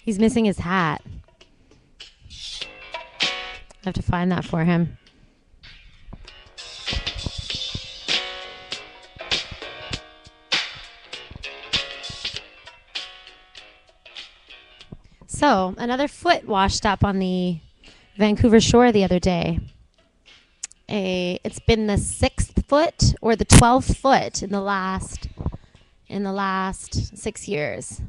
He's missing his hat. I have to find that for him. So, another foot washed up on the Vancouver shore the other day. It's been the 6th foot or the 12th foot in the last 6 years.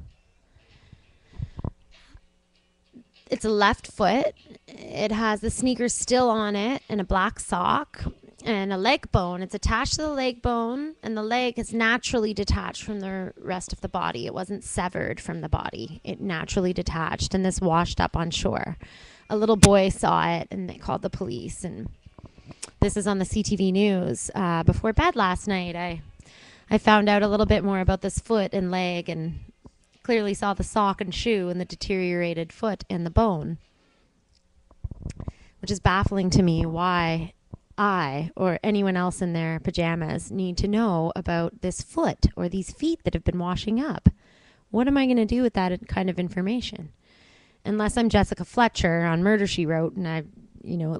It's a left foot. It has the sneakers still on it and a black sock and a leg bone. It's attached to the leg bone, and the leg is naturally detached from the rest of the body. It wasn't severed from the body. It naturally detached, and this washed up on shore. A little boy saw it, and they called the police, and this is on the CTV News. Before bed last night, I found out a little bit more about this foot and leg, and clearly saw the sock and shoe and the deteriorated foot and the bone, which is baffling to me why I or anyone else in their pajamas need to know about this foot or these feet that have been washing up. What am I going to do with that kind of information? Unless I'm Jessica Fletcher on Murder, She Wrote, and it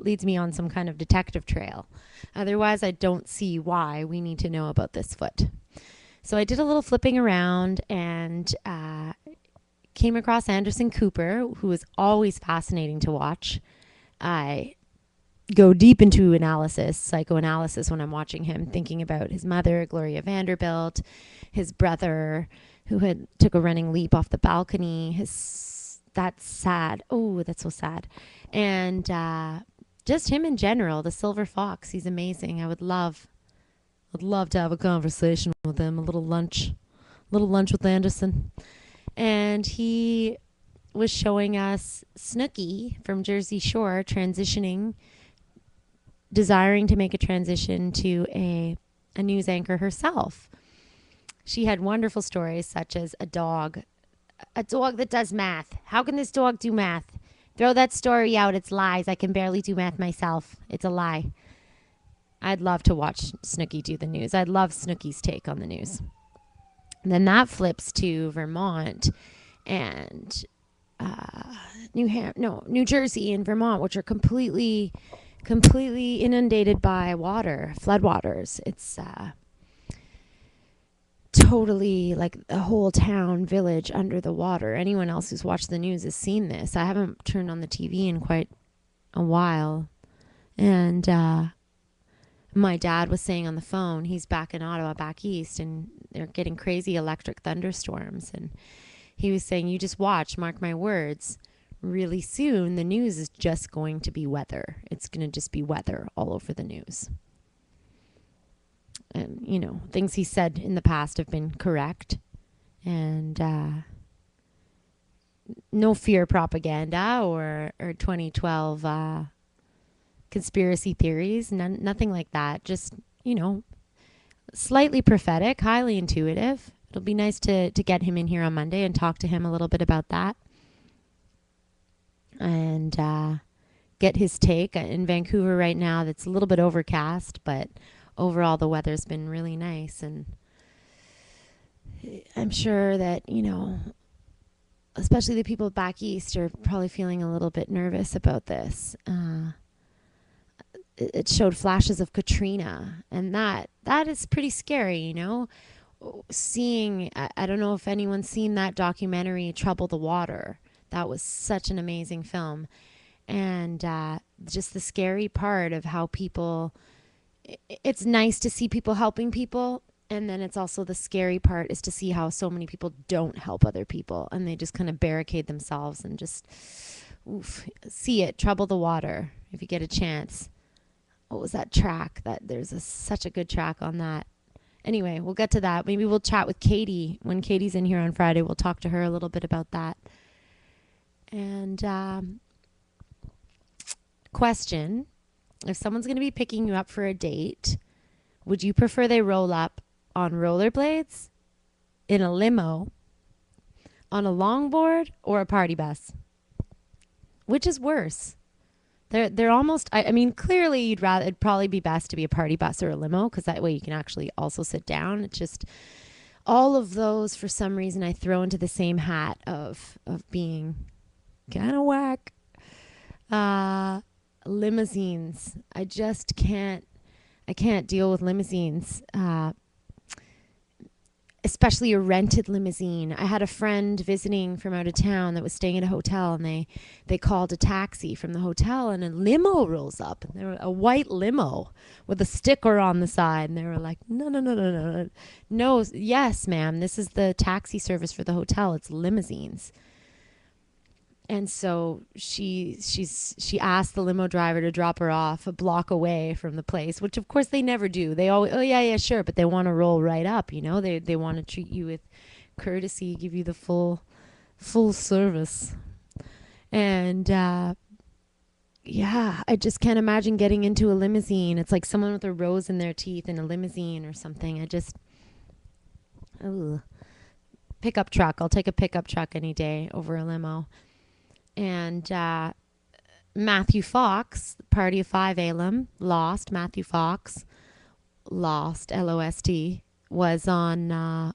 leads me on some kind of detective trail. Otherwise, I don't see why we need to know about this foot. So I did a little flipping around and came across Anderson Cooper, who is always fascinating to watch. I go deep into psychoanalysis when I'm watching him, thinking about his mother, Gloria Vanderbilt, his brother, who had took a running leap off the balcony. That's sad. Oh, that's so sad. And just him in general, the Silver Fox. He's amazing. I'd love to have a conversation with him, a little lunch with Anderson. And he was showing us Snooki from Jersey Shore desiring to make a transition to a news anchor herself. She had wonderful stories such as a dog that does math. How can this dog do math? Throw that story out. It's lies. I can barely do math myself. It's a lie. I'd love to watch Snooki do the news. I'd love Snooki's take on the news. And then that flips to Vermont and New Jersey and Vermont, which are completely inundated by water, floodwaters. It's totally like a whole town, village under the water. Anyone else who's watched the news has seen this. I haven't turned on the TV in quite a while. And my dad was saying on the phone, he's back in Ottawa, back east, and they're getting crazy electric thunderstorms. And he was saying, you just watch, mark my words. Really soon, the news is just going to be weather. It's going to just be weather all over the news. And, things he said in the past have been correct. And no fear propaganda or 2012 conspiracy theories, nothing like that. Just, slightly prophetic, highly intuitive. It'll be nice to get him in here on Monday and talk to him a little bit about that. And get his take. In Vancouver right now, that's a little bit overcast, but overall the weather's been really nice. And I'm sure that, especially the people back east are probably feeling a little bit nervous about this. It showed flashes of Katrina, and that is pretty scary, seeing, I don't know if anyone's seen that documentary, Trouble the Water. That was such an amazing film. And just the scary part of how it's nice to see people helping people. And then it's also the scary part is to see how so many people don't help other people. And they just kind of barricade themselves and just, see it, Trouble the Water, if you get a chance. What was that track? There's such a good track on that. Anyway, we'll get to that. Maybe we'll chat with Katie. When Katie's in here on Friday, we'll talk to her a little bit about that. And question, if someone's going to be picking you up for a date, would you prefer they roll up on rollerblades, in a limo, on a longboard, or a party bus? Which is worse? They're almost, I mean, clearly it'd probably be best to be a party bus or a limo, because that way you can actually also sit down. It's just, all of those, for some reason, I throw into the same hat of being kind of whack. Uh, Limousines. I can't deal with limousines. Especially a rented limousine. I had a friend visiting from out of town that was staying at a hotel, and they called a taxi from the hotel, and a limo rolls up. And they were a white limo with a sticker on the side, and they were like, no, no, no, no, no, no, yes, ma'am, this is the taxi service for the hotel. It's limousines. And so she asked the limo driver to drop her off a block away from the place, which of course they never do. They always, oh yeah, yeah, sure, but they want to roll right up, you know. They want to treat you with courtesy, give you the full service. And yeah, I just can't imagine getting into a limousine. It's like someone with a rose in their teeth in a limousine or something. I just, ugh. Pickup truck. I'll take a pickup truck any day over a limo. And Matthew Fox, Party of Five alum, lost. Matthew Fox, lost, LOST, was on,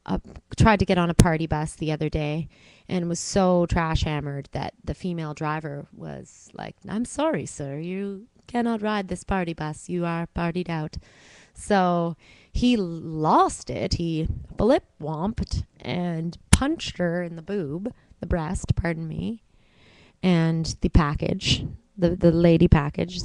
tried to get on a party bus the other day and was so trash hammered that the female driver was like, I'm sorry, sir, you cannot ride this party bus. You are partied out. So he lost it. He blip womped and punched her in the breast, pardon me, and the package, the lady package,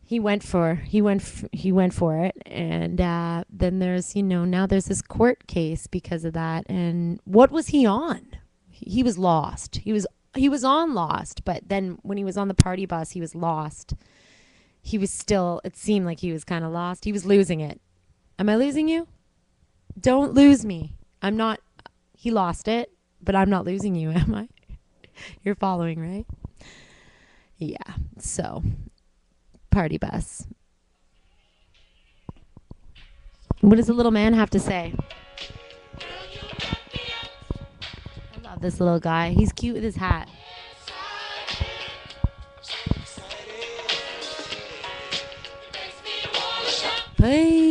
he went for it, and then there's, now there's this court case because of that. And what was he on? He was lost. He was on Lost, but then when he was on the party bus, he was lost. He was still, it seemed like he was kind of lost. He was losing it. Am I losing you? Don't lose me. I'm not. He lost it, but I'm not losing you, am I? You're following, right? Yeah. So, party bus. What does the little man have to say? I love this little guy. He's cute with his hat. Bye.